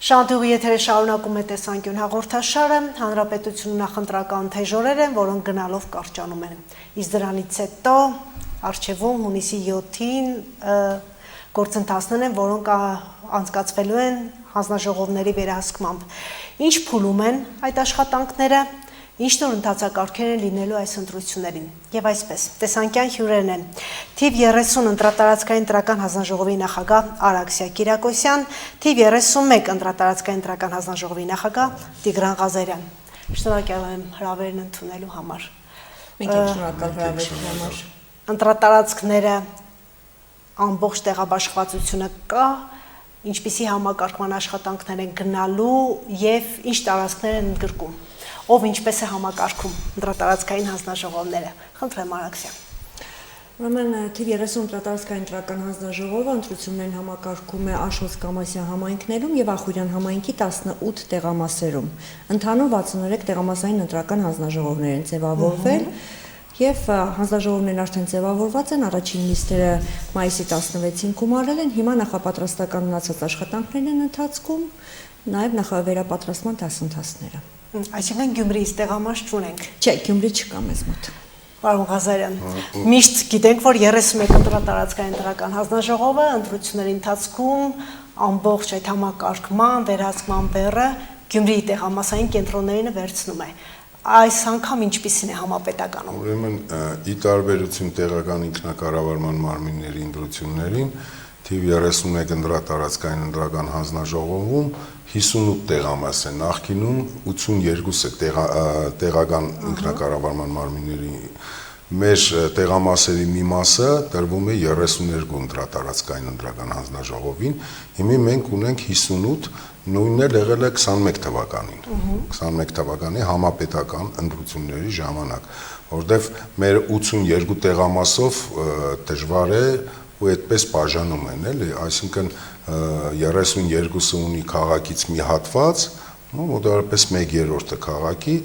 Շանթուղի եթերը շարունակում է տեսանկյուն հաղորդաշարը, հանրապետությունում նախընտրական թեժորեր են, որոնք գնալով կարճանում են։ Իսկ դրանից հետո առջևում հունիսի 7-ին գործընթացներ են, որոնք անցկացվելու են հանձնաժողովների վերահսկմամբ։ Ինչ փուլում են այդ աշխատանքները, ինչ նոր ընթացակարգեր են լինելու այս ընտրություններին։ Եվ այսպես, տեսանկյան հյուրերն են թիվ 30 ընտրատարածքային ընտրական հանձնաժողովի նախագահ Արաքսիա Կիրակոսյան, թիվ 31 ընտրատարածքային ընտրական հանձնաժողովի նախագահ Տիգրան Ղազարյան։ Շնորհակալ եմ հրավերն ընդունելու համար։ Մենք ենք շնորհակալ հրավերի համար։ Ընտրատարածքները ամբողջ տեղաբաշխվածությունը կա, ինչպիսի համակարգման աշխատանքներ են գնալու եւ ինչ տարածքներ են ընդգրկում։ Ով ինչպես է համակարգում ընտրատարածքային հանձնաժողովները։ Խնդրեմ Արաքսիա։ Ուրեմն թիվ 30 ընտրատարածքային ընտրական հանձնաժողովը ընտրություններին համակարգում է Աշոտ Կամասյան համայնքներում եւ Ախուրյան համայնքի 18 տեղամասերում։ Ընդհանուր 63 տեղամասային ընտրական հանձնաժողովներ են ձևավորվել եւ հանձնաժողովներն արդեն ձևավորված են, առաջին նիստերը մայիսի 16-ին գումարել են, հիմա նախապատրաստական մնացած աշխատանքներն են ընթացքում, նաեւ նախավերապատրաստման դասընթացները։ Այսինքն Գյումրիից տեղամաս չունենք։ Չէ, Գյումրի չկա մեզ մոտ։ Պարոն Ղազարյան, միշտ գիտենք, որ 31 ընտրատարածքային ընտրական հանձնաժողովը ընտրությունների ընթացքում ամբողջ այդ համակարգման, վերահսկման բեռը Գյումրիի տեղամասային կենտրոններին վերցնում է։ Այս անգամ ինչպիսին է համապետականում։ Ուրեմն ի տարբերություն տեղական ինքնակառավարման մարմինների ընտրություններին, թիվ 31 ընտրատարածքային ընտրական հանձնաժողովում 58 տեղամաս է, նախկինում 82 է տեղական ինքնակառավարման մարմինների, մեր տեղամասերի մի մասը տրվում է 32 ընտրատարածքային ընտրական հանձնաժողովին, հիմա մենք ունենք 58, նույնն էլ եղել է 21 թվականին, 21 թվականի համապետական ընտրությունների ժամանակ, որտեղ մեր 82 տեղամասով դժվար է ու այդպես բաժանում են, էլի, այսինքն 32-ը ունի քաղաքից մի հատված, մոտավորապես 1/3-ը քաղաքի,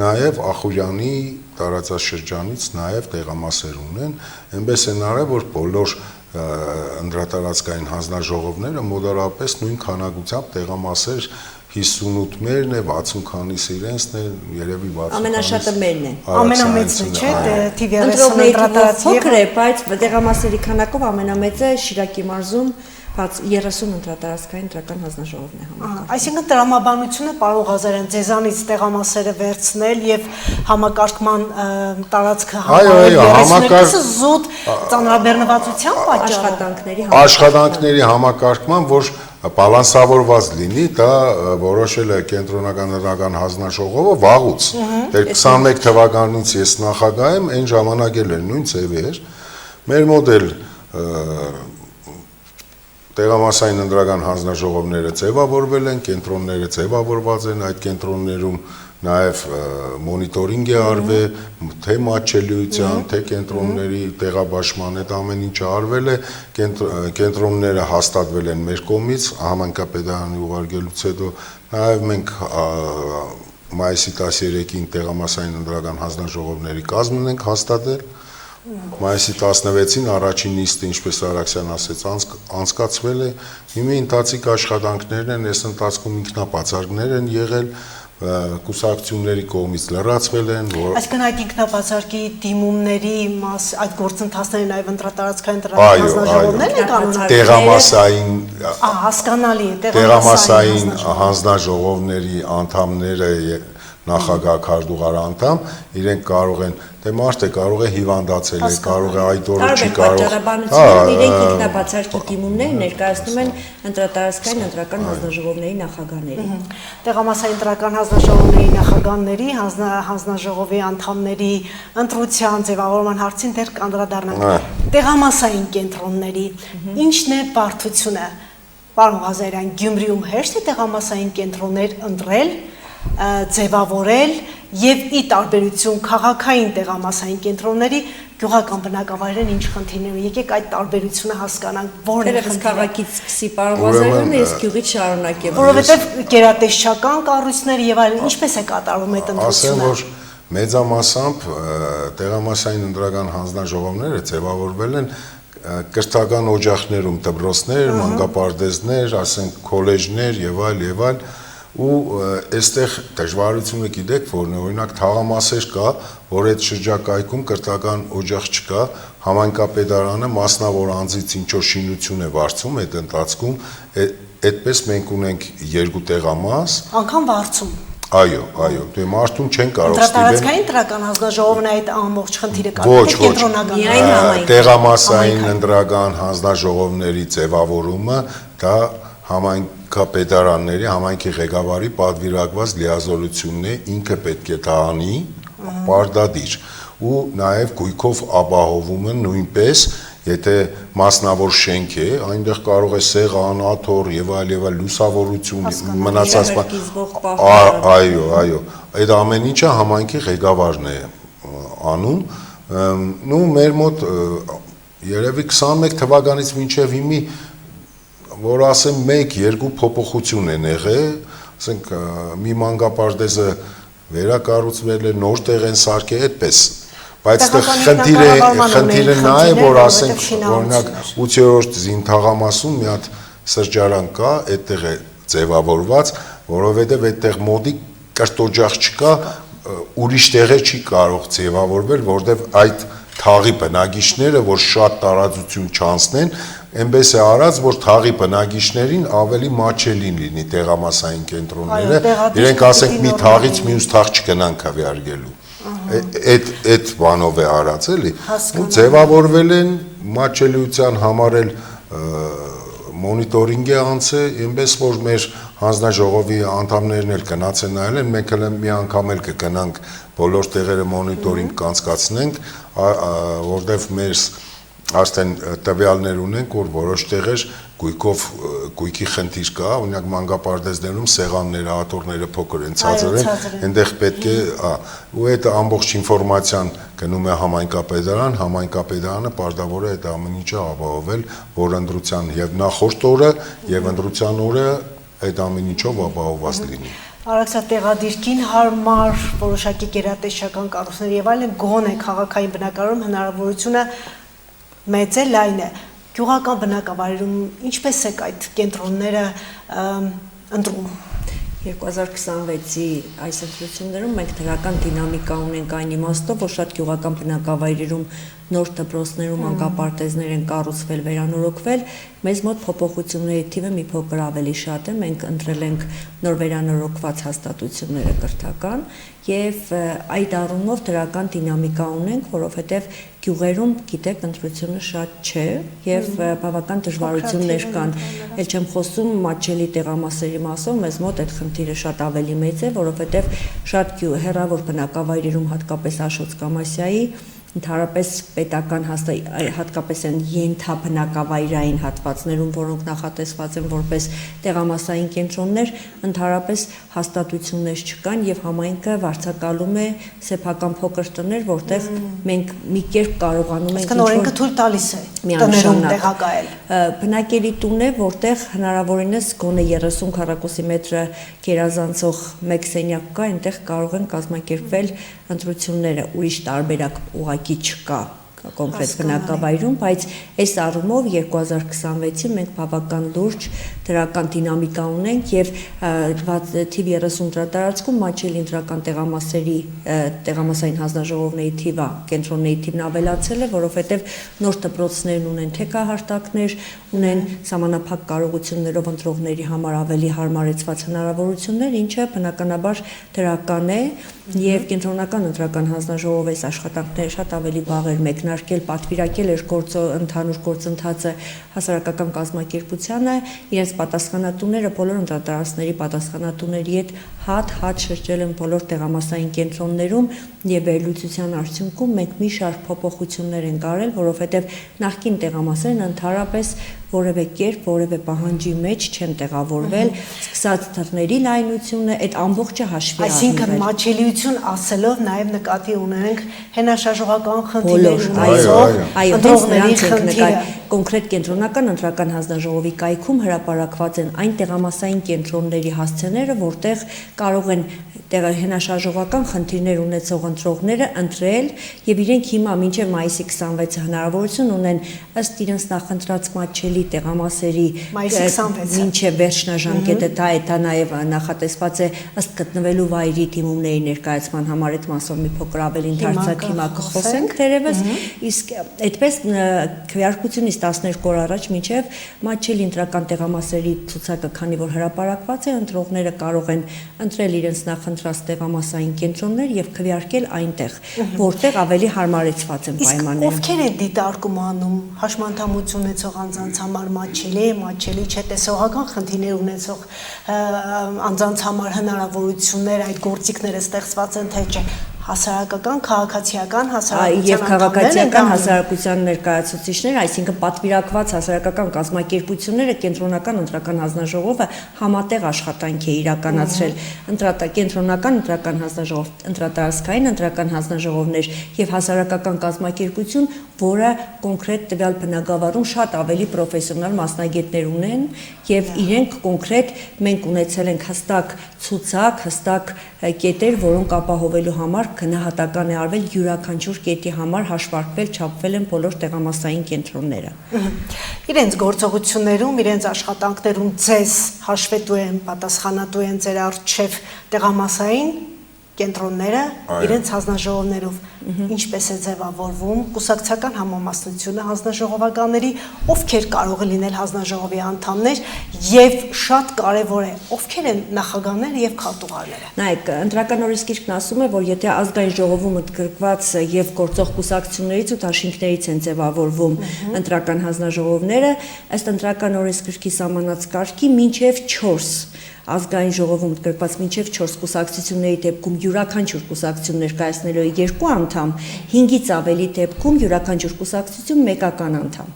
նաև Ախուրյանի տարածաշրջանից նաև տեղամասեր ունեն, այնպես են արել, որ բոլոր ընտրատարածքային հանձնաժողովները մոտավորապես նույն քանակությամբ տեղամասեր 58 մերն է, 60 քանիսը իրենցն է, երևի 60 ամենաշատը մերն է։ Ամենամեծն է, չէ՞, թիվ 30 ընտրատարածք փոքր է, բայց տեղամասերի քանակով ամենամեծը Շիրակի մարզում 30 ընտրատարածքային ընտրական հանձնաժողովն է համակարգում։ Այսինքն տրամաբանությունը, պարոն Ղազարյան, ձեզանից տեղամասերը վերցնել եւ համակարգման տարածքը համակարգել, զուտ ծանրաբեռնվածության պատճառով աշխատանքների համակարգման, որ բալանսավորված լինի, դա որոշել է կենտրոնական ընտրական հանձնաժողովը վաղուց։ Դեռ 21 թվականից ես նախագահ եմ, այն ժամանակ էլ էր նույն ձևի էր։ Մեր մոտ էլ տեղամասային ընտրական հանձնաժողովները ձևավորվել են, կենտրոնները ձևավորված են, այդ կենտրոններում նաև մոնիտորինգ է արվել, թե մատչելիության, թե կենտրոնների տեղաբաշխման, այդ ամեն ինչը արվել է, կենտրոնները հաստատվել են մեր կողմից, համայնքապետարանի ուղարկելուց հետո, նաև մենք մայիսի 13-ին տեղամասային ընտրական հանձնաժողովների կազմն ենք հաստատել, մայիսի 16-ին առաջին նիստը, ինչպես Արաքսյան ասեց, անցկացվել է, հիմա ընթացիկ աշխատանքներն են, այս ընթացքում ինքնաբացարկներ են եղել, կուսակցությունների կողմից լրացվել են, այսինքն այդ ինքնաբացարկի դիմումների այդ գործընթացները նաև ընտրատարածքային ընտրական հանձնաժողովներն են կանոնադրել։ Տեղամասային հասկանալի է, տեղամասային հանձնաժողովների անդամները նախագահ քարտուղար անդամ, իրենք կարող են, դե մարդը կարող է հիվանդացել է, կարող է այդ օրը չի կարող։ Տարբեր իրենք ինքնաբացարկի դիմումներ ներկայացնում են ընտրատարածքային ընտրական հանձնաժողովների նախագահներին։ Տեղամասային ընտրական հանձնաժողովների նախագահների, հանձնաժողովի անդամների ընտրության ձևավորման հարցին դեռ կանդրադառնանք։ Տեղամասային կենտրոնների ինչն է բարդությունը։ Պարոն Ղազարյան, Գյումրիում հեշտ է տեղամասային կենտրոններ ընտրել, ձևավորել եւ ի տարբերություն քաղաքային տեղամասային կենտրոնների գյուղական բնակավայրերն ինչ խնդիրներ ունեն։ Եկեք այդ տարբերությունը հասկանանք, որն է քաղաքից սկսի պարոն Ղազարյանը, ես գյուղից շարունակեմ։ Որովհետեւ գերատեսչական կառույցներ եւ այլն ինչպես է կատարվում այդ ընտրությունը։ Ասեմ, որ մեծամասամբ տեղամասային ընտրական հանձնաժողովները ձևավորվել են կրթական օջախներում դպրոցներ, մանկապարտեզներ, ասենք քոլեջներ եւ այլ ու այստեղ դժվարությունը գիտեք որն է, օրինակ թաղամասեր կա, որ այդ շրջակայքում կրթական օջախ չկա, համայնքապետարանը մասնավոր անձից ինչ որ շինություն է վարձում այդ ընթացքում, այդպես մենք ունենք 2 տեղամաս, անգամ վարձում։ Այո, դե մարդուն չեն կարող ստիպել։ Տարածքային ընտրական հանձնաժողովն այդ ամբողջ խնդիրը կարգել կենտրոնական։ Տեղամասային ընտրական հանձնաժողովների ձևավորումը դա համայնքապետարանների, համայնքի ղեկավարի պատվիրակված լիազորությունն է, ինքը պետք է դա անի, պարտադիր։ Ու նաև գույքով ապահովումը նույնպես, եթե մասնավոր շենք է, այնտեղ կարող է սեղան, աթոռ եւ այլ լուսավորություն, մնացած այո, այդ ամեն ինչը համայնքի ղեկավարն է անում, ու մեր մոտ երևի 21 թվականից մինչև հիմի որ ասեմ 1-2 փոփոխություն են եղել, ասենք մի մանկապարտեզը վերակառուցվել է, նոր տեղ են սարքել, այդպես բայց խնդիրը նա է, որ ասենք օրինակ 8-րդ զինթաղամասում մի հատ սրճարան կա, այդտեղ է ձևավորված, որովհետև այդտեղ մոդի կրտօջախ չկա, ուրիշ տեղեր չի կարող ձևավորվել, որովհետև այդ թաղի բնակիչները, որ շատ տարածություն չանցնեն, այնպես է արած, որ թաղի բնակիչներին ավելի մաչելին լինի տեղամասային կենտրոնները, իրենք ասենք մի թաղից մյուս թաղ չգնան քվեարկելու։ Այդ բանով է արած էլի, ու ձևավորվել են մաչելիության համար էլ մոնիտորինգ է անցել, այնպես որ մեր հանձնաժողովի անդամներն էլ գնաց են նայել են, մենք էլ մի անգամ էլ կգնանք բոլոր տեղերը մոնիտորինգ կանցկացնենք, որտեղ մեր արդեն տվյալներ ունենք, որ որոշ տեղեր գույքի խնդիր կա, օրինակ մանկապարտեզներում սեղանները, աթոռները փոքր են, ցածր են, այնտեղ պետք է, ու այդ ամբողջ ինֆորմացիան գնում է համայնքապետարան, համայնքապետարանը պարտավոր է այդ ամեն ինչը ապահովել, որ ընտրության եւ նախորդ օրը եւ ընտրության օրը այդ ամեն ինչով ապահովված լինի։ Արաքսատեղադիրքին հարմար որոշակի գերատեսչական կառույցներ եւ այլն գոնե քաղաքային բնակարանում հնարավորությունը մեծ է, լայն է։ Գյուղական բնակավայրերում ինչպես է այդ կենտրոնները ընտրում։ 2026-ի այս ընտրություններում մենք դրական դինամիկա ունենք այն իմաստով, որ շատ գյուղական բնակավայրերում նոր դպրոցներում մանկապարտեզներ են կառուցվել, վերանորոգվել, մեզ մոտ փոփոխությունների թիվը մի փոքր ավելի շատ է, մենք ընտրել ենք նոր վերանորոգված հաստատությունները կրթական եւ այդ առումով դրական դինամիկա ունենք, որովհետեւ գյուղերում գիտեք ընտրությունը շատ չէ եւ բավական դժվարություններ կան, ել չեմ խոսում մատչելի տեղամասերի մասով, մեզ մոտ այդ խնդիրը շատ ավելի մեծ է, որովհետեւ շատ հեռավոր բնակավայրերում հատկապես Աշոտ Կամասյայի ընդհանրապես պետական հատկապես են ենթաբնակավայրային հատվածներում, որոնք նախատեսված են որպես տեղամասային կենտրոններ, ընդհանրապես հաստատություններ չկան եւ համայնքը վարձակալում է սեփական փոքր տներ, որտեղ մենք մի կերպ կարողանում ենք օրենքը թույլ տալիս է տներում տեղակայել։ Բնակելի տուն է, որտեղ հնարավորինս գոնե 30 քառակուսի մետրը գերազանցող մեկ սենյակ կա, այնտեղ կարող են կազմակերպվել ընտրությունները, ուրիշ տարբերակ ուղղակի չկա կոնկրետ բնակավայրում, բայց այս առումով 2026-ին մենք բավական լուրջ դրական դինամիկա ունենք եւ թիվ 30 տարածքում մաչելի ընտրական տեղամասային հանձնաժողովների թիվը, կենտրոնների թիվն ավելացել է, որովհետեւ նոր դպրոցներն ունեն թեկահարտակներ, ունեն սահմանափակ կարողություններով ընտրողների համար ավելի հարմարեցված հնարավորություններ, ինչը բնականաբար դրական է եւ կենտրոնական ընտրական հանձնաժողովի աշխատանքները շատ ավելի վաղ էր մեկնարկել, պատվիրակել էր ընդհանուր գործընթացը հասարակական կազմակերպությանը, իրենց պատասխանատուները բոլոր ընտրատարածքների պատասխանատուների հետ հատ շրջել են բոլոր տեղամասային կենտրոններում եւ վերլուծության արդյունքում մենք մի շարք փոփոխություններ ենք արել, որովհետեւ նախկին տեղամասերն ընդհանրապես որևէ կերպ, որևէ պահանջի մեջ չեն տեղավորվել, սկսած դռների լայնությունը, այդ ամբողջը հաշվի առնվել։ Այսինքն մատչելիություն ասելով նաև նկատի ունենք հենաշարժողական խնդիրներ ունեցող ընտրողների կոնկրետ կենտրոնական ընտրական հանձնաժողովի կայքում հրապարակված են այն տեղամասային կենտրոնների հասցեները, որտեղ կարող են հենաշարժողական խնդիրներ ունեցող ընտրողները ընտրել եւ իրենք հիմա մինչեւ մայիսի 26-ը հնարավորություն ունեն ըստ իրենց նախընտրած մատչելի տեղամասերի մինչեւ վերջնաժամկետը դա նաեւ նախատեսված է ըստ գտնվելու վայրի դիմումների ներկայացման համար այդ մասով մի փոքր ավելի ընդարձակ հիմա կխոսենք դերևս իսկ այդպես քվեարկությունից 12 օր առաջ մինչև մատչելի ընտրական տեղամասերի ցուցակը քանի որ հրապարակված է ընտրողները կարող են ընտրել իրենց նախընտրած տեղամասային կենտրոններ եւ քվեարկել այնտեղ որտեղ ավելի հարմարեցված են պայմանները։ Իսկ ովքեր են դիտարկում անում հաշմանդամություն ունեցող անձանց համար մատչելի չէ տեսողական խնդիրներ ունեցող անձանց համար հնարավորություններ այդ գործիքները ստեղծված են թե չէ հասարակական, քաղաքացիական հասարակության եւ քաղաքացիական հասարակության ներկայացուցիչներ, այսինքն պատվիրակված հասարակական կազմակերպությունները կենտրոնական ընտրական հանձնաժողովը համատեղ աշխատանք է իրականացրել կենտրոնական ընտրական հանձնաժողով, ընտրատարածքային ընտրական հանձնաժողովներ եւ հասարակական կազմակերպություն, որը կոնկրետ տվյալ բնագավառում շատ ավելի պրոֆեսիոնալ մասնագետներ ունեն եւ իրենք կոնկրետ մենք ունեցել ենք հստակ ցուցակ, հստակ կետեր, որոնք ապահովելու համար գնահատական է արվել յուրաքանչյուր կետի համար հաշվարկվել, չափվել են բոլոր տեղամասային կենտրոնները։ Իրենց գործողություններում, իրենց աշխատանքներում ձեզ հաշվետու են, պատասխանատու են ձեր առջև տեղամասային կենտրոնները իրենց հանձնաժողովներով ինչպես է ձևավորվում կուսակցական համամասնությունը հանձնաժողովականների ովքեր կարող է լինել հանձնաժողովի անդամներ եւ շատ կարեւոր է ովքեր են նախագահները եւ քարտուղարները։ Նայեք, ընտրական օրենսգիրքն ասում է, որ եթե ազգային ժողովում ընդգրկված եւ գործող կուսակցություններից ու դաշինքներից են ձևավորվում ընտրական հանձնաժողովները, ըստ ընտրական օրենսգիրքի սահմանած կարգի մինչեւ 4 ազգային ժողովում ընդգրկված մինչև 4 կուսակցությունների դեպքում յուրաքանչյուր կուսակցություն ներկայացնելու է 2 անդամ, 5-ից ավելի դեպքում յուրաքանչյուր կուսակցություն մեկական անդամ։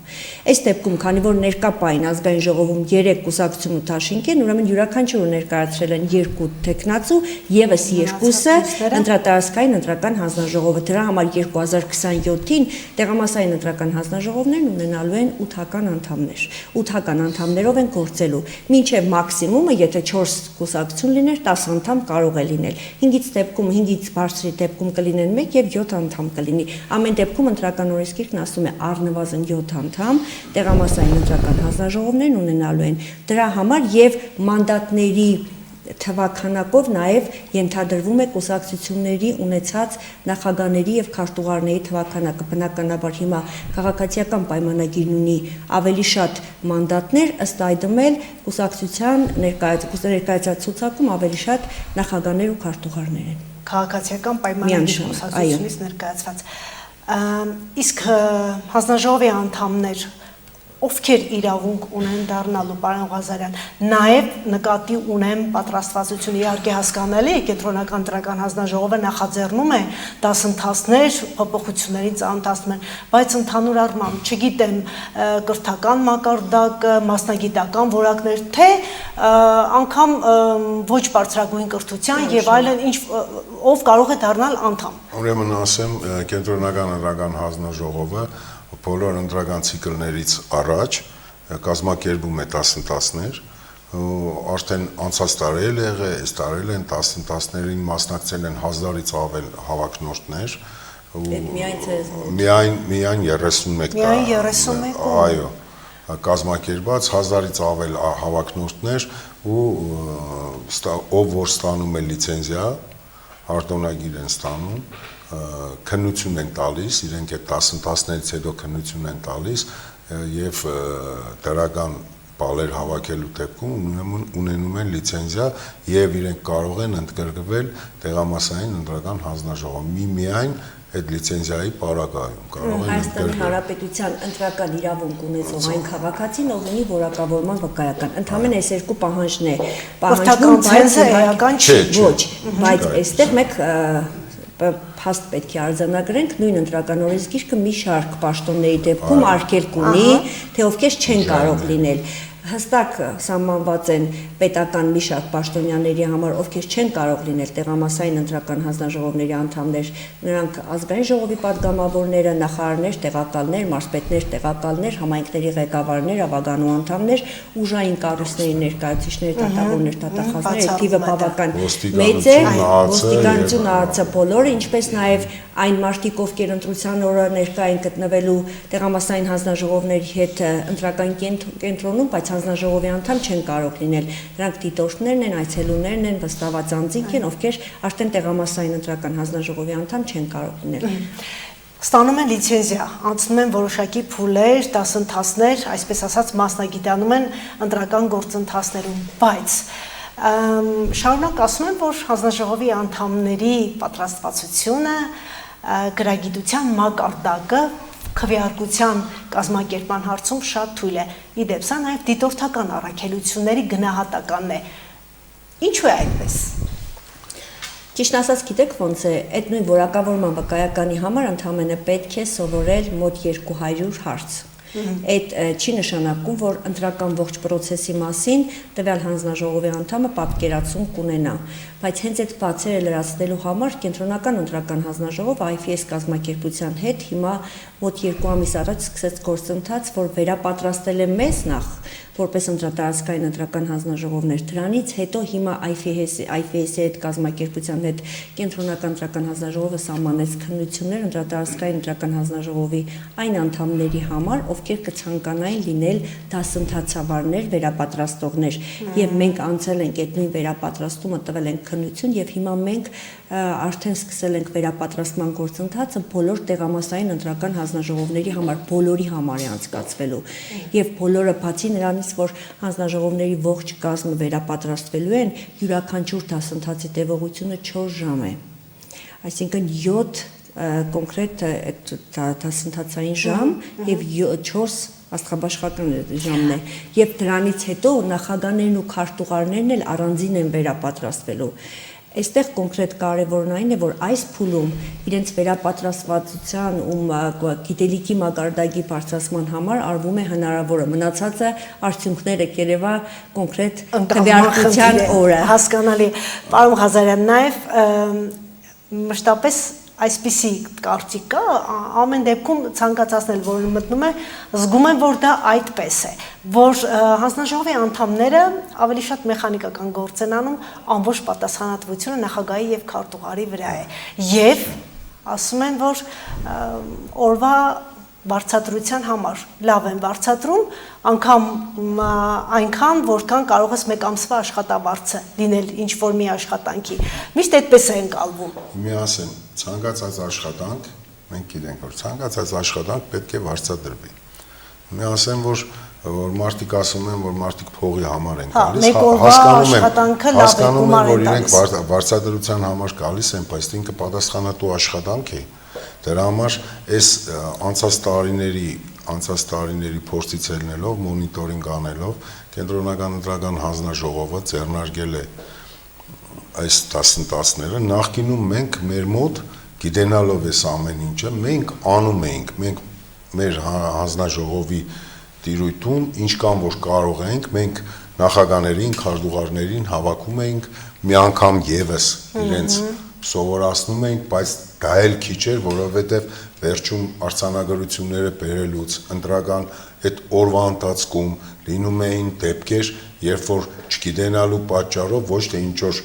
Այս դեպքում, քանի որ ներկա պահին ազգային ժողովում 3 կուսակցություն ու դաշինք են, ուրեմն յուրաքանչյուրը ներկայացրել են 2 տեխնացու, եւս 2-ը ընտրատարածքային ընտրական հանձնաժողովը։ Դրա համար 2027-ին տեղամասային ընտրական հանձնաժողովներն ունենալու են 8-ական անդամներ։ 8-ական անդամներով են գործելու։ Մինչև մաքսիմումը, եթե 4 կուսակցություն լիներ, 10 անդամ կարող է լինել։ 5-ից բարձրի դեպքում կլինեն 1 եւ 7 անդամ կլինի։ Ամեն դեպքում ընտրական օրենսգիրքն ասում է առնվազն 7 անդամ տեղամասային ընտրական հանձնաժողովներն ունենալու են։ Դրա համար եւ մանդատների թվականակով նաև ենթադրվում է կուսակցությունների ունեցած նախագահների եւ քարտուղարների թվականակը բնականաբար հիմա քաղաքացիական պայմանագիրն ունի ավելի շատ մանդատներ ըստ այդմ էլ կուսակցության ներկայացած ցուցակում ավելի շատ նախագահներ ու քարտուղարներ են քաղաքացիական պայմանագիր կուսակցությունից ներկայացված իսկ հանձնաժողովի անդամներ ովքեր իրավունք ունեն դառնալու պարոն Ղազարյան նաև նկատի ունեմ պատրաստվածություն իհարկե հասկանալի է կենտրոնական ընտրական հանձնաժողովը նախաձեռնում է դասընթացներ փոփոխություններին ծանոթացնում են բայց ընդհանուր առմամբ չգիտեմ կրթական մակարդակ մասնագիտական որակներ թե անգամ ոչ բարձրագույն կրթության եւ այլն ինչ ով կարող է դառնալ անդամ ուրեմն ասեմ կենտրոնական ընտրական հանձնաժողովը բոլոր ընտրական ցիկլներից առաջ կազմակերպում է դասընթացներ արդեն անցած տարի էլ եղել, այս տարի են դասընթացներին մասնակցել են 1000-ից ավել հավաքնորդներ միայն 31 Միայն 31 այո կազմակերպած 1000-ից ավել հավաքնորդներ ու ով որ ստանում է լիցենզիա արտոնագիր են ստանում քննություն են տալիս, իրենք այդ դասընթացներից հետո քննություն են տալիս եւ դրական բալեր հավաքելու դեպքում ունենում են լիցենզիա եւ իրենք կարող են ընդգրկվել տեղամասային ընտրական հանձնաժողով։ Միայն այդ լիցենզիայի պարագայում կարող են Հայաստանի Հանրապետության ընտրական իրավունք ունեցող այն քաղաքացին, ով ունի որակավորման վկայական։ Ընդհանրապես այս երկու պահանջն է։ Պահանջում, բայց էական չի։ Ոչ, բայց այստեղ մեկ փաստ պետք է արձանագրենք, նույն ընտրական օրենսգիրքը մի շարք պաշտոնների դեպքում արգելք ունի, թե ովքեր չեն կարող լինել։ Հստակ սահմանված են պետական մի շարք պաշտոնյաների համար, ովքեր չեն կարող լինել տեղամասային ընտրական հանձնաժողովների անդամներ, նրանք ազգային ժողովի падգամավորները, նախարարներ, տեղակալներ, մարզպետներ, տեղակալներ, համայնքների ղեկավարներ, ավագանու անդամներ, ուժային կառույցների ներկայացուցիչներ, դատավորներ, դատախազներ, թիվը բավական մեծ է, ոստիկանություն ԱԱՑ բոլորը, ինչպես նաև այն մարդիկ, ովքեր ընտրության օրը ներկա են գտնվելու տեղամասային հանձնաժողովների հետ ընտրական կենտրոնում, բայց հանձնաժողովի անդամ չեն կարող լինել։ Նրանք դիտորդներն են, այցելուներն են, վստահված անձինք են, ովքեր արդեն տեղամասային ընտրական հանձնաժողովի անդամ չեն կարող լինել։ Ստանում են լիցենզիա, անցնում են որոշակի փուլեր, դասընթացներ, այսպես ասած մասնագիտանում են ընտրական գործընթացներում, բայց շարունակ ասում են, որ հանձնաժողովի անդամների պատրաստվածությունը, գրագիտության մակարդակը քվեարկության կազմակերպման հարցում շատ թույլ է։ Իդեպ, սա նաև դիտորդական առաքելությունների գնահատականն է։ Ինչու է այդպես։ Ճիշտ ասած, գիտեք ոնց է, այդ նույն որակավորման վկայականի համար ընդհանրապես պետք է սովորել մոտ 200 հարց։ Այդ չի նշանակում, որ ընտրական ողջ process-ի մասին տվյալ հանձնաժողովի անդամը պատկերացում կունենա, բայց հենց այդ բացերը լրացնելու համար կենտրոնական ընտրական հանձնաժողովը IFS կազմակերպության հետ հիմա մոտ 2 ամիս առաջ սկսեց գործընթաց, որ վերապատրաստել է մեզ նախ որպես ընտրատարածքային ընտրական հանձնաժողովներ, դրանից հետո հիմա IFS-ի հետ կազմակերպության հետ կենտրոնական ընտրական հանձնաժողովը սահմանեց քննություններ ընտրատարածքային ընտրական հանձնաժողովի այն անդամների համար, ովքեր կցանկանային լինել դասընթացավարներ, վերապատրաստողներ, եւ մենք անցել ենք այդ նույն վերապատրաստումը, տվել ենք քննություն եւ հիմա մենք արդեն սկսել ենք վերապատրաստման գործընթացը բոլոր տեղամասային ընտրական հանձնաժողովների համար, բոլորի համար է անցկացվելու եւ բոլորը բացի նրանից, որ հանձնաժողովների ողջ կազմը վերապատրաստվելու են, յուրաքանչյուր դասընթացի տևողությունը 4 ժամ է, այսինքն 7 կոնկրետ դասընթացային ժամ եւ 4 աստղաբաշխական ժամն է եւ դրանից հետո նախագահներն ու քարտուղարներն էլ առանձին են վերապատրաստվելու։ Այստեղ կոնկրետ կարևորն այն է, որ այս փուլում իրենց վերապատրաստվածության ու գիտելիքի մակարդակի բարձրացման համար արվում է հնարավորը, մնացածը արդյունքները կերևա կոնկրետ քվեարկության օրը։ Հասկանալի, պարոն Ղազարյան, նաև մշտապես այսպիսի կարծիք կա, ամեն դեպքում ցանկացածն էլ որ մտնում է, զգում են, որ դա այդպես է, որ հանձնաժողովի անդամները ավելի շատ մեխանիկական գործ են անում, ամբողջ պատասխանատվությունը նախագահի եւ քարտուղարի վրա է։ Եվ ասում են, որ օրվա վարձատրության համար լավ են վարձատրում, անգամ այնքան, որքան կարող ես մեկ ամսվա աշխատավարձը լինել ինչ-որ մի աշխատանքի։ Միշտ այդպես է ընկալվում։ Միասին ցանկացած աշխատանք, մենք գիտենք, որ ցանկացած աշխատանք պետք է վարձատրվի։ Միասին, որ մարդիկ ասում են, որ մարդիկ փողի համար են գալիս, հասկանում են, որ իրենք վարձատրության համար գալիս են, բայց ինքը պատասխանատու աշխատանք է։ Դրա համար այս անցած տարիների փորձից ելնելով, մոնիտորինգ անելով, կենտրոնական ընտրական հանձնաժողովը ձեռնարկել է այս դասընթացները, նախկինում մենք մեր մոտ գիտենալով այս ամեն ինչը, մենք անում էինք, մենք մեր հանձնաժողովի տիրույթում ինչքան որ կարող ենք, մենք նախագահներին, քարտուղարներին հավաքում էինք մի անգամ եւս իրենց սովորացնում էինք, բայց դա էլ քիչ էր, որովհետև վերջում արձանագրությունները բերելուց ընտրական այդ օրվա ընթացքում լինում էին դեպքեր, երբ որ չգիտենալու պատճառով ոչ թե ինչ որ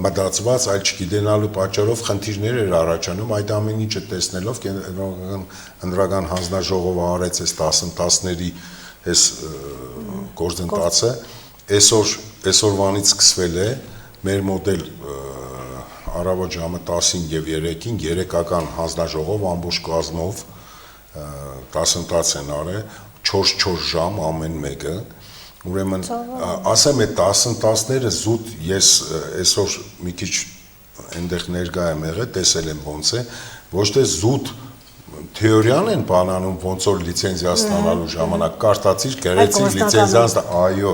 մտածված, այլ չգիտենալու պատճառով խնդիրներ էր առաջանում, այդ ամեն ինչը տեսնելով ընտրական հանձնաժողովը արեց այս դասընթացների այս գործընթացը, այսօրվանից սկսվել է մեր մոդել առավոտ ժամը 10-ին եւ 3-ին երեկական հանձնաժողով ամբողջ կազմով դասընթաց են արել 4 ժամ ամեն մեկը, ուրեմն ասեմ այդ դասընթացները զուտ ես այսօր մի քիչ այնտեղ ներկա եմ եղել, տեսել եմ ոնց է, ոչ թե զուտ թեորիան են բանանում ոնց որ լիցենզիա ստանալու ժամանակ կարդացիր, գրեցիր լիցենզիան, այո,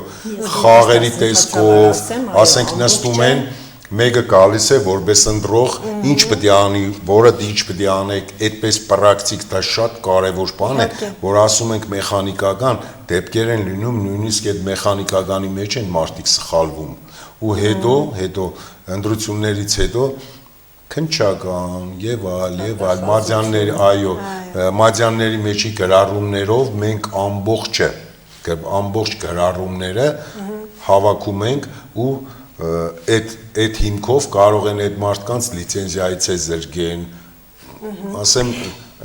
խաղերի տեսքով, ասենք նստում են Մեկը գալիս է որպես ընտրող, ինչ պետք է անի, որը ինչ պետք է անեք, այդպես պրակտիկ դա շատ կարևոր բան է, որ ասում ենք մեխանիկական, դեպքեր են լինում նույնիսկ այդ մեխանիկականի մեջ են մարդիկ սխալվում։ Ու հետո ընտրություններից հետո քնչական եւ այլ մադյանների մեջի գրառումներով մենք ամբողջ գրառումները հավաքում ենք ու այդ հիմքով կարող են այդ մարդկանց լիցենզիայից զրկեն, ասեմ,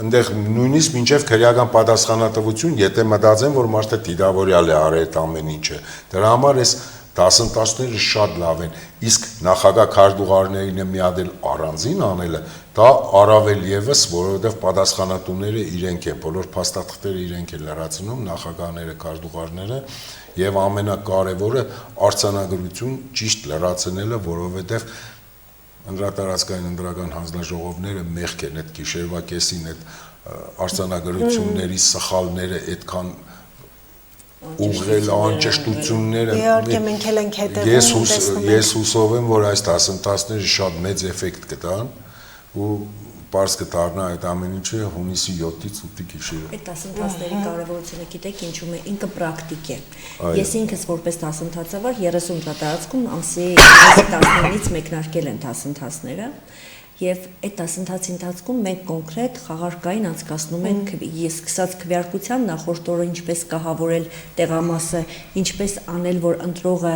այնտեղ նույնիսկ մինչև քրեական պատասխանատվություն, եթե մտածեն, որ մարդը դիտավորյալ է արել այդ ամեն ինչը, դրա համար էս դասընթացները շատ լավ են, իսկ նախագահ քարտուղարներին մի հատ էլ առանձին անելը, դա առավել եւս, որովհետեւ պատասխանատուները իրենք են, բոլոր փաստաթղթերը իրենք են լրացնում, նախագահները, քարտուղարները, եւ ամենակարևորը արձանագրություն ճիշտ լրացնելը, որովհետեւ ընդրատարածքային ընտրական հանձնաժողովները մեղք են այդ գիշերվա կեսին այդ արձանագրությունների սխալները այդքան ուղղել անճշտությունները Իհարկե մենք էլ ենք հետևում ես հուսով եմ որ այս դասընթացները շատ մեծ էֆեկտ կտան ու պարզ կդառնա այդ ամեն ինչը հունիսի 7-ից 8-ի գիշերը Այդ դասընթացների կարևորությունը գիտեք ինչու է ինքը պրակտիկ է ես ինքս որպես դասընթացավար 30 տարածքում ամսի 19-ից մեկնարկել են դասընթացները Եվ այդ դասընթացի ընթացքում մենք կոնկրետ խաղարկային անցկացնում ենք ես սկսած քվեարկության նախորդ օրը ինչպես կահավորել տեղամասը, ինչպես անել, որ ընտրողը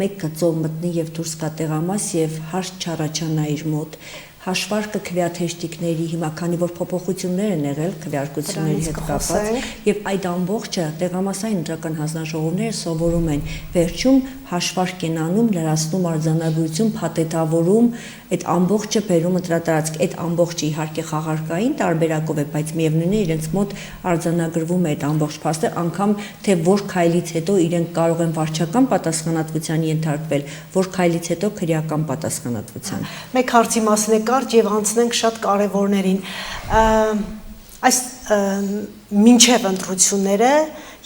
մեկ գծով մտնի եւ դուրս գա տեղամաս եւ հարց չառաջանա իր մոտ հաշվարկը քվեաթեշտիկների հիմա քանի որ փոփոխություններ են եղել քվեարկությունների հետ կապված եւ այդ ամբողջը տեղամասային ընտրական հանձնաժողովները սովորում են վերջում հաշվարկ են անում լրացնում արձանագրություն փաթեթավորում այդ ամբողջը բերում ընտրատարածք այդ ամբողջը իհարկե խաղարկային տարբերակով է բայց միևնույնն է իրենց մոտ արձանագրվում է այդ ամբողջ փաստը անգամ թե որ քայլից հետո իրենք կարող են վարչական պատասխանատվության ենթարկվել որ քայլից հետո քրեական պատասխանատվության Մեկ հարցի մասին կարճ եւ անցնենք շատ կարևորներին այս մինչև ընտրությունները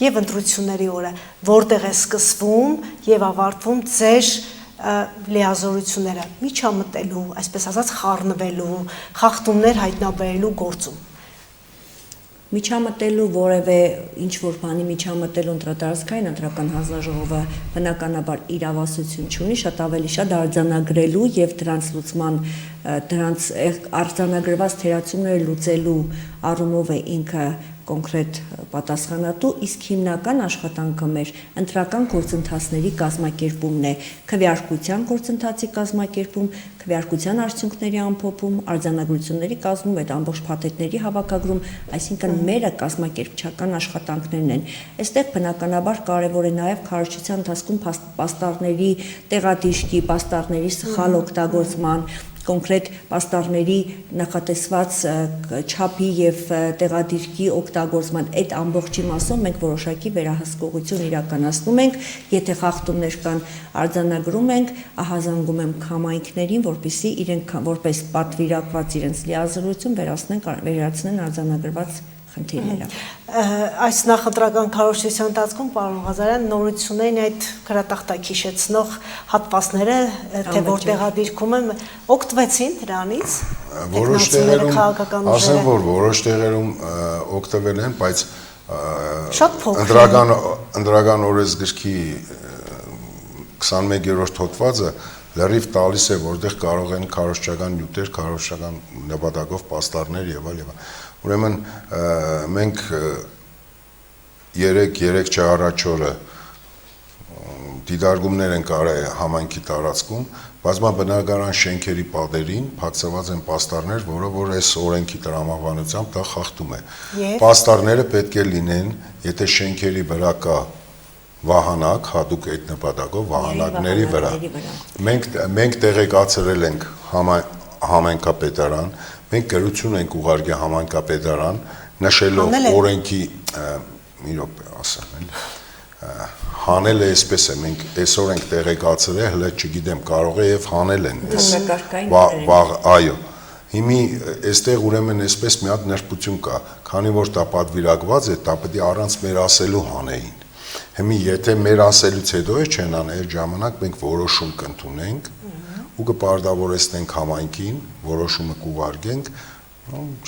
եւ ընտրությունների օրը որտեղ է սկսվում եւ ավարտվում ձեր լիազորությունները միջամտելու, այսպես ասած խառնվելու, խախտումներ հայտնաբերելու գործում Միջամտելու որևէ ինչ որ բանի միջամտելու ընտրատարածքային ընտրական հանձնաժողովը բնականաբար իրավասություն չունի, շատ ավելի շատ արձանագրելու եւ դրանց լուծման դրանց արձանագրված թերացումները լուծելու առումով է ինքը կոնկրետ պատասխանատու, իսկ հիմնական աշխատանքը մեր ընտրական գործընթացների կազմակերպումն է, քվեարկության գործընթացի կազմակերպում, քվեարկության արդյունքների ամփոփում, արձանագրությունների կազմում, այդ ամբողջ փաթեթների հավաքագրում, այսինքն մերը կազմակերպչական աշխատանքներն են։ Այստեղ բնականաբար կարևոր է նաև քարոզչության ընթացքում պաստառների տեղադիրքի, պաստառների սխալ օգտագործման կոնկրետ պաստառների նախատեսված չափի եւ տեղադիրքի օգտագործման այդ ամբողջի մասով մենք որոշակի վերահսկողություն իրականացնում ենք, եթե խախտումներ կան արձանագրում ենք, ահազանգում եմ համայնքներին, որպեսզի իրենք որպես պատվիրակված իրենց լիազորություն վերացնեն արձանագրված խնդիրները։ Այս նախընտրական քարոզչության ընթացքում պարոն Ղազարյան նորություններին այդ քրատախտակ հիշեցնող հատվածները, թե որ տեղադիրքում են, օգտվեցին դրանից։ Որոշ տեղերում, ասեմ որ որոշ տեղերում օգտվել են, բայց ընտրական օրենսգրքի 21-րդ հոդվածը լրիվ տալիս է, որտեղ կարող են քարոզչական նյութեր, քարոզչական նպատակով պաստառներ եւ այլ եւ այլ։ Ուրեմն մենք 3 առաջ օրը դիտարկումներ ենք արել համայնքի տարածքում, բազմաբնակարան շենքերի պատերին փակցված են պաստառներ, որ այս օրենքի տրամաբանությամբ դա խախտում է։ Պաստառները պետք է լինեն, եթե շենքերի վրա կա վահանակ, հատուկ այդ նպատակով վահանակների վրա։ Մենք տեղեկացրել ենք համայնքապետարան, մենք գրություն ենք ուղարկել համայնքապետարան, նշելով օրենքի, մի րոպե ասեմ, հանել է այսպես է, մենք այսօր ենք տեղեկացրել, հələ չգիտեմ, կարող է եւ հանել են։ Այո։ Հիմի այստեղ ուրեմն այսպես մի հատ նրբություն կա, քանի որ դա պատվիրակված է, դա պետք է առանց մեր ասելու հանեին։ Հիմի եթե մեր ասելուց հետո է չեն անել, այդ ժամանակ մենք որոշում կընդունենք ու կպարտավորեցնենք համայնքին, որոշումը կուղարկենք,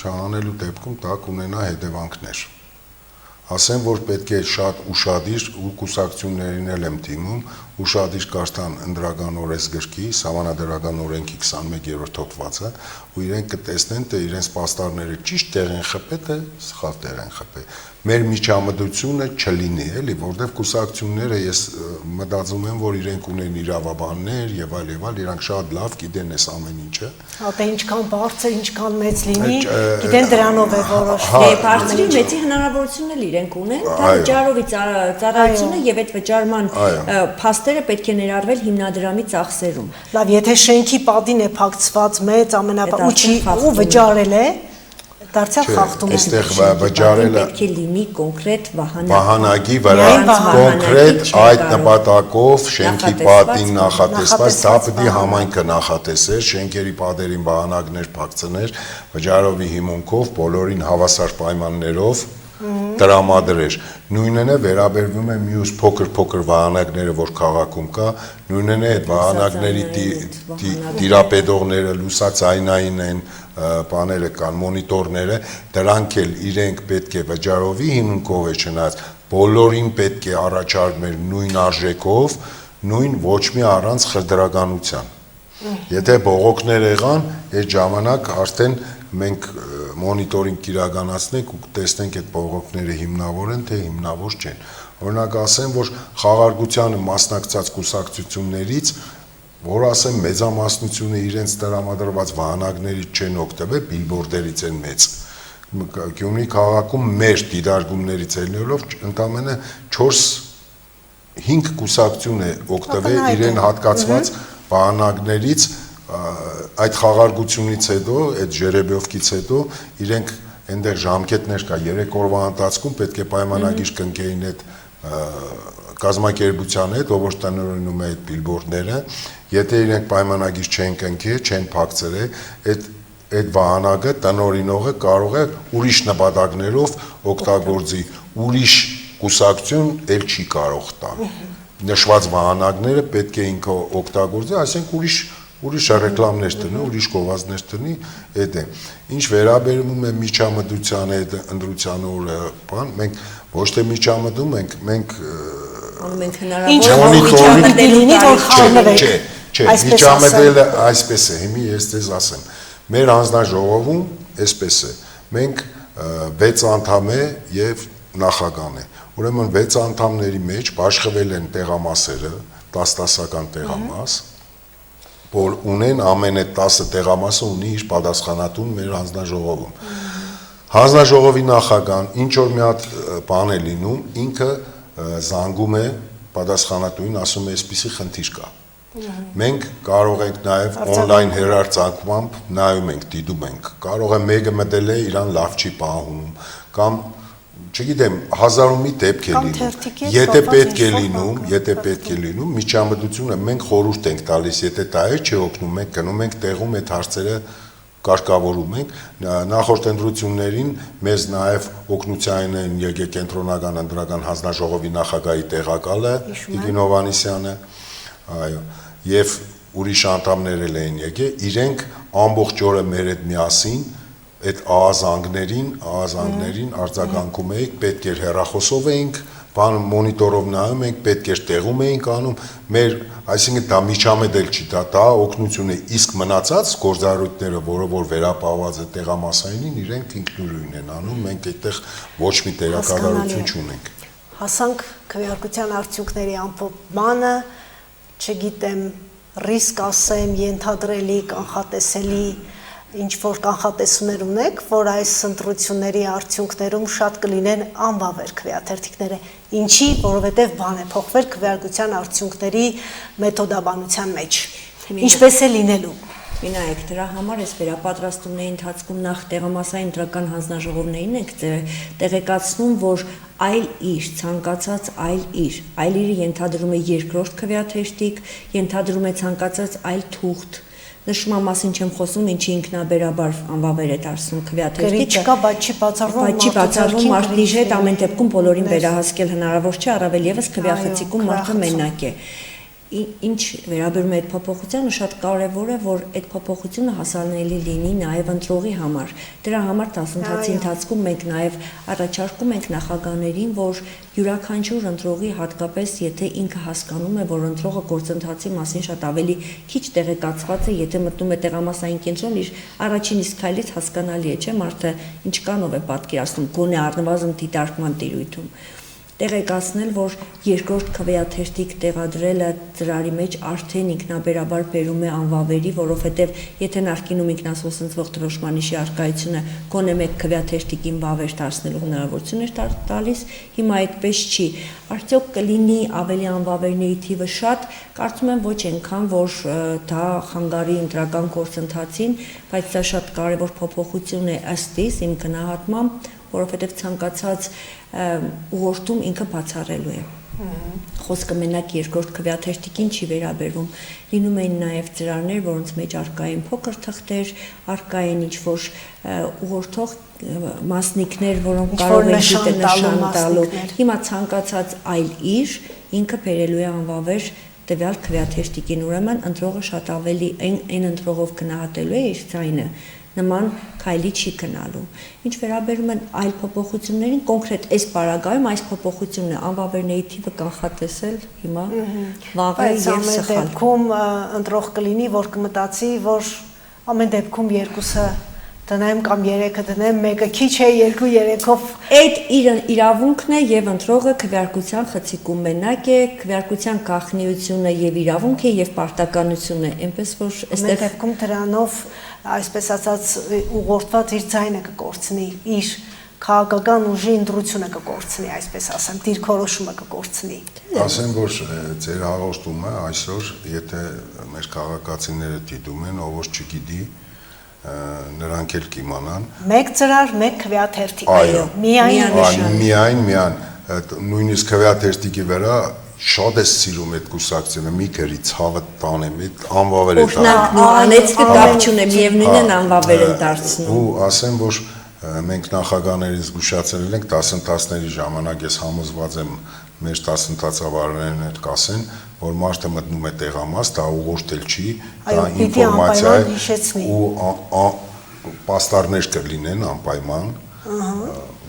չանելու դեպքում դա կունենա հետևանքներ։ Ասեմ, որ պետք է շատ ուշադիր ու կուսակցություններին էլ եմ դիմում, ուշադիր կարդան ընդրական օրենսգրքի, Սահմանադրական օրենքի 21-րդ հոդվածը, ու իրենք կտեսնեն, թե իրենց պաստառները ճիշտ տեղ են խփել, թե սխալ տեղ են խփել։ Մեր միջամտությունը չլինի, էլի, որտեղ կուսակցությունները ես մտածում եմ, որ իրենք ունեն իրավաբաններ եւ այլ, իրանք շատ լավ գիտեն այս ամեն ինչը։ Հա, թե ինչքան բարձր, ինչքան մեծ լինի, գիտեն դրանով է որոշվում։ Դե բարձրի մեծի հնարավորությունն էլ իրենք ունեն, դա վճարովի ծառայությունը եւ այդ վճարման փաստերը պետք է ներառվել հիմնադրամի ծախսերում։ Լավ, եթե շենքի պատին է փակցված մեծ ու վճարել է, դարձյալ խախտում է։ Այստեղ վճարելը պետք է լինի կոնկրետ վահանակի վրա, կոնկրետ այդ նպատակով շենքի պատին նախատեսված, դա պետք է համայնքը նախատեսեր, շենքերի պատերին վահանակներ փակցներ, վճարովի հիմունքով, բոլորին հավասար պայմաններով տրամադրեր։ Նույնն է վերաբերվում է մյուս փոքր վահանակները, որ քաղաքում կա, նույնն է այդ վահանակների տիրապետողները լուսածայնային են, բաները կան, մոնիտորները, դրանք էլ իրենք պետք է վճարովի հիմունքով է չնայած, բոլորին պետք է առաջարկներ նույն արժեքով, նույն ոչ մի առանց խրդրականության։ Եթե բողոքներ եղան, այդ ժամանակ արդեն մենք մոնիտորինգ իրականացնենք ու տեսնենք այդ բողոքները հիմնավոր են, թե հիմնավոր չեն։ Օրինակ ասեմ, որ խաղարկությանը մասնակցած կուսակցություններից, որ ասեմ մեծամասնությունը իրենց տրամադրված վահանակներից չեն օգտվել, բիլբորդերից են մեծ։ Գյումրի քաղաքում մեր դիտարկումներից ելնելով ընդամենը 4-5 կուսակցություն է օգտվել իրեն հատկացված վահանակներից, այդ խաղարկությունից հետո, այդ ժերեբյովկից հետո իրենք այնտեղ ժամկետներ կա 3 օրվա ընթացքում պետք է պայմանագիր կնքեին այդ կազմակերպության հետ, ով որ տնօրինում է այդ բիլբորդները, եթե իրենք պայմանագիր չեն կնքել, չեն փակցրել, այդ վահանակը տնօրինողը կարող է ուրիշ նպատակներով օգտագործի, ուրիշ կուսակցություն էլ չի կարող տալ։ Նշված վահանակները պետք է ինքը օգտագործի, այսինքն ուրիշ ռեկլամներ տնի, ուրիշ գովազդներ տնի, այդ է։ Ինչ վերաբերում է միջամտության այդ ընտրության օրը, բան, մենք ոչ թե միջամտում ենք, մենք միջամտելը այսպես է, հիմի ես ձեզ ասեմ, մեր հանձնաժողովում այսպես է, մենք 6 անդամ է եւ նախագահն է, ուրեմն 6 անդամների մեջ բաշխվել են տեղամասերը, 10-10-ական տեղամաս, որ ունեն ամեն այդ 10 տեղամասը ունի իր պատասխանատուն մեր հանձնաժողովում։ Հանձնաժողովի նախագահան ինչ որ մի հատ բան է լինում, ինքը զանգում է պատասխանատուին, ասում է այսպիսի խնդիր կա։ Մենք կարող ենք նաև on-line հեռարձակմամբ նայում ենք, դիտում ենք։ Կարող է մեկը մտել է իրան լավ չի պահում կամ չգիտեմ, հազար ու մի դեպք է լինում։ Եթե պետք է լինում, միջամտությունը մենք խորհուրդ ենք տալիս, եթե դա է չի օգնում, մենք գնում ենք տեղում այդ հարցերը կարգավորում ենք։ Նախորդ ընտրություններին մեզ նաև օգնության են եկել կենտրոնական ընտրական հանձնաժողովի նախագահի տեղակալը Տիկին Հովհաննիսյանը, այո, եւ ուրիշ անդամներ էլ էին եկել, իրենք ամբողջ օրը մեր հետ միասին այդ ահազանգներին արձագանքում էինք, պետք էր հեռախոսով էինք, բան մոնիտորով նայում էինք, պետք էր տեղում էինք անում, մեր, այսինքն դա միջամտել չի, դա օգնություն է, իսկ մնացած գործառույթները, որը որ վերապահված է տեղամասայինին, իրենք ինքնուրույն են անում, մենք այդտեղ ոչ մի դերակատարություն չունենք։ Հասանք քվեարկության արդյունքների ամփոփմանը, չգիտեմ, ռիսկ ասեմ, ենթադրելի, կանխատեսելի ինչ որ կանխատեսումներ ունեք, որ այս ընտրությունների արդյունքներում շատ կլինեն անբավեր քվեաթերթիկները, ինչի, որովհետև բան է փոխվել քվեարկության արդյունքների մեթոդաբանության մեջ, ինչպես է լինելու։ Նայեք, դրա համար այս վերապատրաստումների ընթացքում նախ տեղամասային ընտրական հանձնաժողովներին ենք տեղեկացնում, որ այլ իր, ցանկացած այլ իրը ենթադրում է երկրորդ քվեաթերթիկ, ենթադրում է ցանկացած այլ թուղթ, նշման մասին չեմ խոսում, ինչի ինքնաբերաբար անվավեր է դարձնում քվեաթերթիկը։ Չկա, բայց չի բացառվում մարդի հետ ամեն դեպքում բոլորին վերահասկել հնարավոր չէ, առավել եւս քվեախցիկում մարդը մենակ է։ ինչ վերաբերում է այդ փոփոխությանը, շատ կարևոր է, որ այդ փոփոխությունը հասանելի լինի նաև ընտրողի համար։ Դրա համար դասընթացի ընթացքում մենք նաև առաջարկում ենք նախագահներին, որ յուրաքանչյուր ընտրողի, հատկապես եթե ինքը հասկանում է, որ ընտրողը գործընթացի մասին շատ ավելի քիչ տեղեկացված է, եթե մտնում է տեղամասային կենտրոն, իր առաջին իսկ քայլից հասկանալի է, չէ՞, մարդը ինչքանով է պատկերացնում, գոնե առնվազն դիտարկման տիրույթում։ Տեղեկացնել, որ երկրորդ քվեաթերթիկ տեղադրելը ծրարի մեջ արդեն ինքնաբերաբար բերում է անվավերի, որովհետև եթե նախկինում ինքնասոսնձվող դրոշմանիշի առկայությունը գոնե մեկ քվեաթերթիկին վավեր դարձնելու հնարավորություն էր տալիս, հիմա այդպես չի։ Արդյոք կլինի ավելի անվավերների թիվը շատ, կարծում եմ ոչ այնքան, որ դա խանգարի ընտրական գործընթացին, բայց դա շատ կարևոր փոփոխություն է ըստ իս իմ գնահատմամբ, որովհետև ցանկացած ուղղորդում ինքը բացառելու է։ Խոսքը մենակ երկրորդ քվեաթերթիկին չի վերաբերվում։ Լինում են նաև ծրարներ, որոնց մեջ առկա են փոքր թղթեր, առկա են ինչ-որ ուղղորդող մասնիկներ, որոնք կարող են դիտել նշան տալու։ Հիմա ցանկացած այլ իր ինքը բերելու է անվավեր տվյալ քվեաթերթիկին, ուրեմն ընտրողը շատ ավելի այն ընտրողով գնահատելու է իր ձայնը, նման քայլի չի գնալու։ Ինչ վերաբերում են այլ փոփոխություններին, կոնկրետ այս պարագայում այս փոփոխությունն է անվավերների թիվը կանխատեսել հիմա վաղը եւ սխալ։ Դեպքում ընտրող կլինի, որ կմտածի, որ ամեն դեպքում երկուսը դնեմ կամ երեքը դնեմ, մեկը քիչ է, 2-3-ով։ Այդ իր իրավունքն է եւ ընտրողը քվեարկության խցիկում մենակ է, քվեարկության գաղտնիությունը եւ իրավունք է եւ պարտականություն է, այնպես որ այստեղ դեպքում դրանով այսպես ասած ուղղորդված իր ձայնը կկորցնի, իր քաղաքական ուժի ընտրությունը կկորցնի, այսպես ասեմ, դիրքորոշումը կկորցնի։ Ասեմ, որ ձեր հաղորդումը այսօր, եթե մեր քաղաքացիները դիտում են, ով որ չգիտի, նրանք էլ կիմանան։ Մեկ ծրար, մեկ քվեաթերթիկ։ Այո, միայն նույնիսկ քվեաթերթիկի վրա շատ է սիրում այդ կուսակցությունը, մի քերի ցավը տանեմ, այդ անվավեր է տանում։ Օրհնանքն ու անեծքը կապ չունի, միևնույնն են անվավեր են դարձնում։ Ու ասեմ, որ մենք նախագահներին զգուշացրել ենք դասընթացների ժամանակ, ես համոզված եմ մեր դասընթացավարներն էլ կասեն, որ մարդը մտնում է տեղամաս, դա ուղղորդել չի, դա ինֆորմացիա է ու պաստառներ կլինեն անպայման,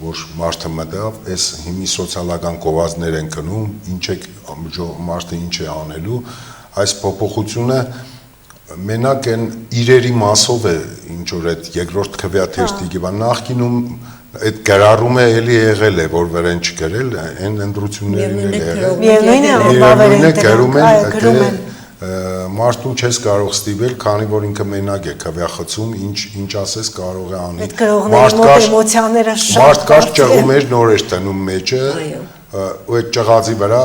որ մարդը մտավ, այս հիմի սոցիալական գովազդներ են կնում, մարդը ինչ է անելու, այս փոփոխությունը մենակ են իրերի մասով է, ինչ որ այդ երկրորդ քվեաթերթիկի բան, նախկինում այդ գրառումը էլի եղել է, որ վրան չգրել, այն ընտրություններն էլ եղել։ Միևնույնն է, գրում են, մարդուն չես կարող ստիպել, քանի որ ինքը մենակ է քվեախցում, ինչ ասես կարող է անի։ Այդ գրողների մոտ էմոցիաները շատ մարդկաշ ճղում էր, նոր էր տնում մեջը, ու այդ ճղածի վրա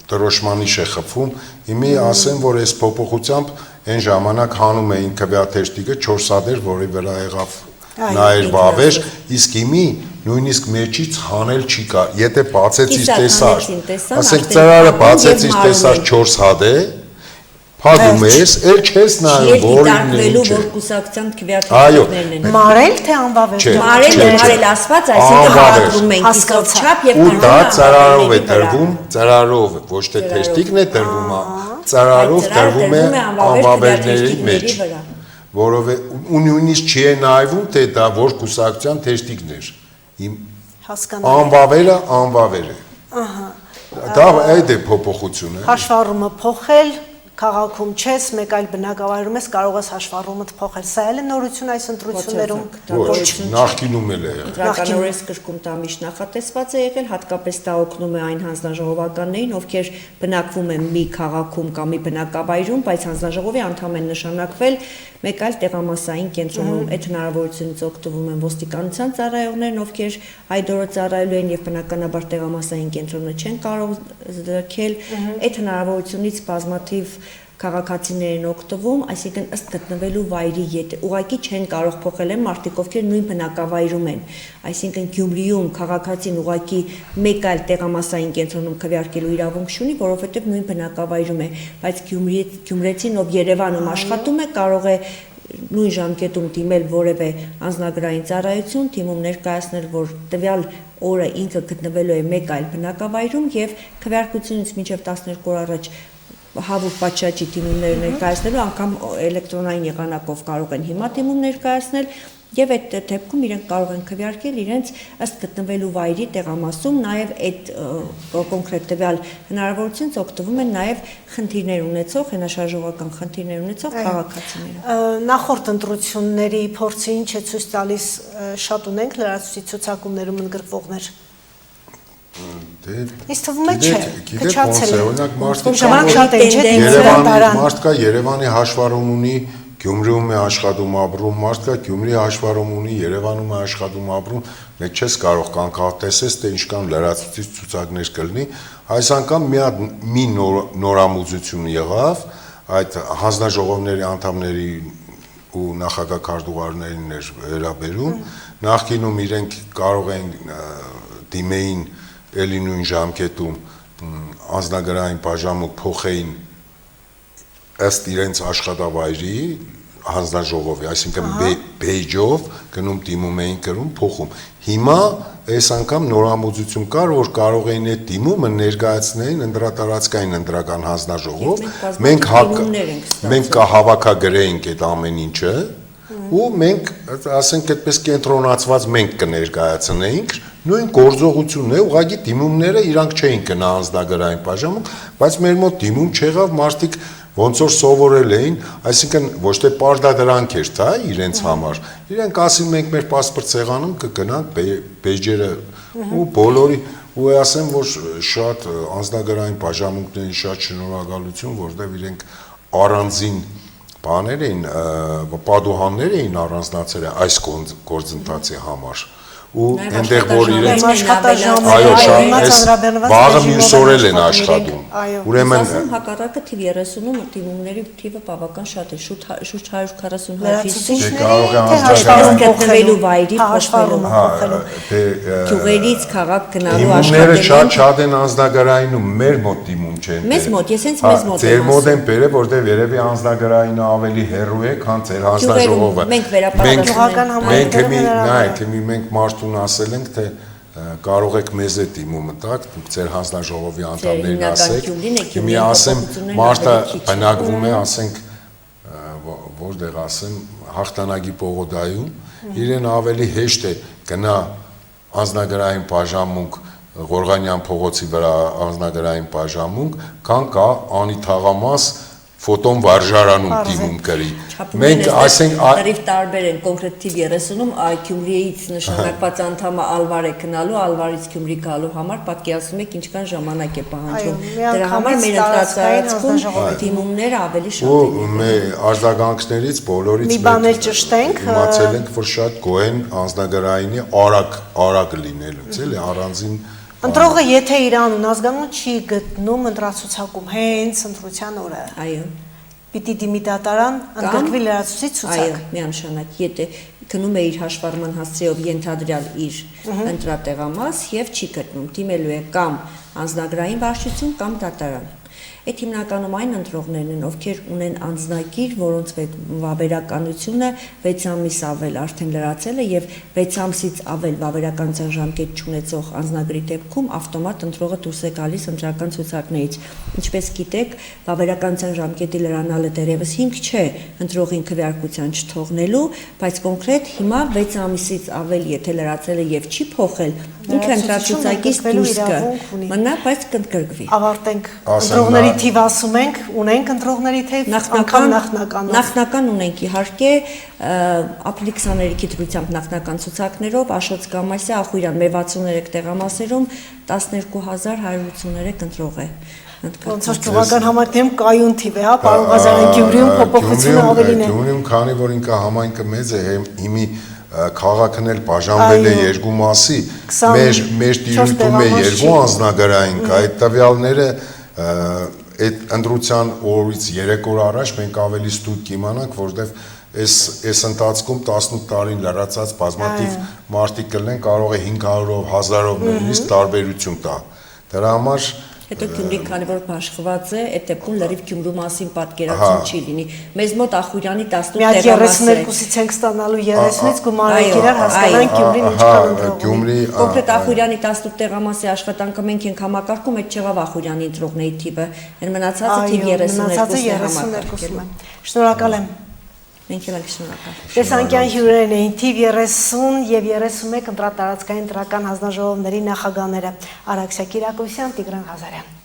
դրոշմանիշ է խփում։ Հիմի ասեմ, որ այս փոփոխությամբ այն ժամանակ հանում էին քվեաթերթիկը 4 հատ էր, որի վրա եղավ նայր վավեր, իսկ հիմի նույնիսկ մեջից հանել չի կա, եթե բացեցից տեսար, ասենք ծրարը բացեցից տեսար 4 հատ է, փակում ես, էլ չես նայում, որին է ինչ է։ Որ կուսակցության քվեաթերթիկներն են։ Մարել թե անվավեր։ Մարել ասված, այսինքն հարադրում ենք իսկով չափ եւ ու դա ծրարով է տրվում, ծրարով, ոչ թե թերթիկն է տրվում, ծրարով տրվում է անվավերների մեջ, որովհետեւ ու նույնիսկ չի է նայվում, թե դա որ կուսակցության թերթիկն էր։ Անվավերը անվավեր է։ Դա այդ է փոփոխությունը։ Հաշվառումը փոխել քաղաքում չես, մեկ այլ բնակավայրում ես, կարող ես հաշվառումդ փոխել։ Սա էլ է նորություն այս ընտրություններում։ Ոչ, նախկինում էլ է եղել։ Ընտրականորեն սկզբում դա միշտ նախատեսված է եղել, հատկապես դա օգնում է այն հանձնաժողովականներին, ովքեր բնակվում են մի քաղաքում կամ մի բնակավայրում, բայց հանձնաժողովի անդամ են նշանակվել մեկ այլ տեղամասային կենտրոնում։ Այդ հնարավորությունից օգտվում են ոստիկանության ծառայողներն, ովքեր այդ օրը ծառայելու են եւ բնականաբար տեղամասային կենտրոնը չեն կարող զրկել։ Այդ հնարավորությունից բազմաթիվ քաղաքացիներ են օգտվում, այսինքն ըստ գտնվելու վայրի ուղղակի չեն կարող փոխել են մարդիկ, ովքեր նույն բնակավայրում են, այսինքն Գյումրիում քաղաքացին ուղղակի մեկ այլ տեղամասային կենտրոնում քվեարկելու իրավունք չունի, որովհետև նույն բնակավայրում է, բայց գյումրեցին, ով Երևանում աշխատում է, կարող է նույն ժամկետում դիմել որևէ անձնագրային ծառայություն, թիմում ներկայացնել, որ տվյալ օրը ինքը գտնվելու է մեկ այլ բնակավայրում եւ քվեարկությունից մինչեւ 12 օր առաջ հավուր պատշաճի դիմումներ ներկայացնելու, անգամ էլեկտրոնային եղանակով կարող են հիմա դիմում ներկայացնել եւ այդ դեպքում իրենք կարող են քվեարկել իրենց ըստ գտնվելու վայրի տեղամասում, նաեւ այդ կոնկրետ տվյալ հնարավորությունից օգտվում են նաեւ խնդիրներ ունեցող, հենաշարժողական խնդիրներ ունեցող քաղաքացիները։ Նախորդ ընտրությունների փորձը ինչ է ցույց տալիս, շատ ունենք լրացուցիչ ցուցակումներում ընդգրկվողներ։ Ինձ թվում է չէ, քչացել է։ Օրինակ ժամանակ շատ է, չէ՞, մարդ կա Երևանի հաշվառում ունի, Գյումրիում է աշխատում ապրում, մարդ կա Գյումրի հաշվառում ունի, Երևանում է աշխատում ապրում, մեկ չես կարող կանխատեսես, թե ինչքան լրացուցիչ ցուցակներ կլինի։ Այս անգամ մի նորամուծություն եղավ, այդ հանձնաժողովների անդամների ու նախագահ քարտուղարներին էր վերաբերում, նախկինում իրենք կարող էին դիմեին էլի նույն ժամկետում անձնագրային բաժանմունք փոխեին ըստ իրենց աշխատավայրի հանձնաժողովի, այսինքն բեյջով գնում դիմում էին կրում փոխում։ Հիմա այս անգամ նորամուծություն կար, որ կարող էին այդ դիմումը ներկայացնեին ընդրատարածքային ընտրական հանձնաժողով, մենք կհավաքագրեինք այդ ամեն ինչը ու մենք, ասենք այդպես կենտրոնացված մենք կներկայացնեինք, նույն գործողությունն է, ուղղակի դիմումները իրանք չէին գնա անձնագրային բաժանմունք, բայց մեր մոտ դիմում չեղավ, մարդիկ ոնց որ սովորել էին, այսինքն ոչ թե պարտադրանք էր, դա իրենց համար։ Իրենք ասին մենք մեր паспорт սեղանում կգնանք բեյջերը ու բոլորի ու ասեմ, որ շատ անձնագրային բաժանմունքների շատ շնորհակալություն, որտեղ իրենք առանձին բաներ էին, պատուհաններ էին առանձնացել այս գործընթացի համար։ Ու այնտեղ որ իրենց վաղը մյուս օրել են աշխատում։ Ուրեմն հակառակը թիվ 30-ում դիմումների թիվը բավական շատ է, շուրջ 140 հոգի։ Կարող է անձնագրային գտնվելու վայրի փոխվելու։ Գյուղերից քաղաք գնալու աշխատելը շատ են անձնագրայինում, մեր մոտ դիմում չեն։ Մեզ մոտ, ես հենց մեզ մոտ եմ։ Ձեր մոտ են բերել, որտեղ երևի անձնագրայինը ավելի հեռու է, քան ձեր հանձնաժողովը։ Մենք վերապահում մենք ասել ենք, թե կարող եք մեզ է դիմումը տակ, ձեր հանձնաժողովի անդամներին ասեք, մի ասեմ, մարդը բնակվում է, ասենք, որտեղ ասեմ, Հաղթանակի պողոտայում, իրեն ավելի հեշտ է գնա անձնագրային բաժանմունք, Ղորղանյան փողոցի վրա անձնագրային բաժանմունք, քան կա անիթաղամաս ֆոտոն վարժարանում դիմում կրի։ Մենք ասենք դեռ տարբեր են կոնկրետ թիվ 30-ում Գյումրիից նշանակված անդամը Ալվար է գնալու, Ալվարից Գյումրի գալու համար պատկերացնում եք ինչքան ժամանակ է պահանջում։ Դրա համար մեր ընտրացածքում դիմումները ավելի շատ են։ Ու մեր արձագանքներից բոլորից մի բաներ ճշտենք, իմացել ենք, որ շատ գոհ են անձնագրայինի արագ լինելուց, էլի առանձին Ընտրողը եթե իր անուն ազգանուն չի գտնում ընտրացուցակում հենց ընտրության օրը։ Այո։ Պիտի դիմի դատարան ընդգրկվի լրացուցիչ ցուցակ։ Այո, միանշանակ, եթե գնում է իր հաշվառման հասցեով ենթադրյալ իր ընտրատեղամաս եւ չի գտնում, դիմելու է կամ անձնագրային վարչություն կամ դատարան։ Այդ հիմնականում այն ընտրողներն են, ովքեր ունեն անձնագիր, որոնց վավերականությունը 6 ամիս ավել արդեն լրացել է եւ 6 ամսից ավել վավերականության ժամկետ չունեցող անձնագրի դեպքում ավտոմատ ընտրողը դուրս է գալիս ընտրական ցուցակներից։ Ինչպես գիտեք, վավերականության ժամկետի լրանալը դեռևս հիմք չէ ընտրողին քվեարկության չթողնելու, բայց կոնկրետ հիմա 6 ամիսից ավել եթե լրացել է եւ չի փոխել, ինքը ընտրացուցակից դուրս կմնա, բայց կընդգրկվի։ Ավարտենք ընտրողների թիվ ասում ենք, ունենք ընտրողների թիվ, նախնական ունենք իհարկե, ապրիլի 23-ի դրությամբ նախնական ցուցակներով Աշոտ Կամասյա, Ախուրյան մեր 63 տեղամասերում 12183 ընտրող է։ Ոնց որ գյուղական համայնքներում կայուն թիվ է, հա, պարոն Ղազարյան, Գյումրիում փոփոխությունը ավելին է։ Գյումրիում քանի որ ինքը համայնքը մեծ է, հիմի քաղաքն էլ բաժանվել է երկու մասի, մեր տիրույթում է երկու անձնագրային, այդ տվյալները այդ ընտրության օրից 3 օր առաջ մենք ավելի ստույգ կիմանանք, որտեղ այս ընթացքում 18 տարին լրացած բազմաթիվ մարդիկ կլինեն, կարող է 500-ով, 1000-ով նույնիսկ տարբերություն տա։ Դրա համար Հետո Գյումրի քանի որ բաշխված է, այդ դեպքում լրիվ Գյումրու մասին պատկերացում չի լինի։ Մեզ մոտ Ախուրյանի 18 Մի հատ տեղամաս է։ 32-ից ենք ստանալու 30-ից գումարեք իրար հասկանանք Գյումրին ինչքան ընտրողի։ Կոնկրետ Ախուրյանի 18 տեղամասի աշխատանքը մենք ենք համակարգում, այդ չեղավ Ախուրյանի ընտրողների թիվը։ Այն մնացածը թիվ 32-ն է համակարգել։ Շնորհակալ եմ։ Մենք էլ ենք շնորհակալ։ Տեսանկյան հյուրերն էին թիվ 30 եւ 31 ընտրատարածքային ընտրական հանձնաժողովների նախագահները Արաքսիա Կիրակոսյան, Տիգրան Ղազարյան։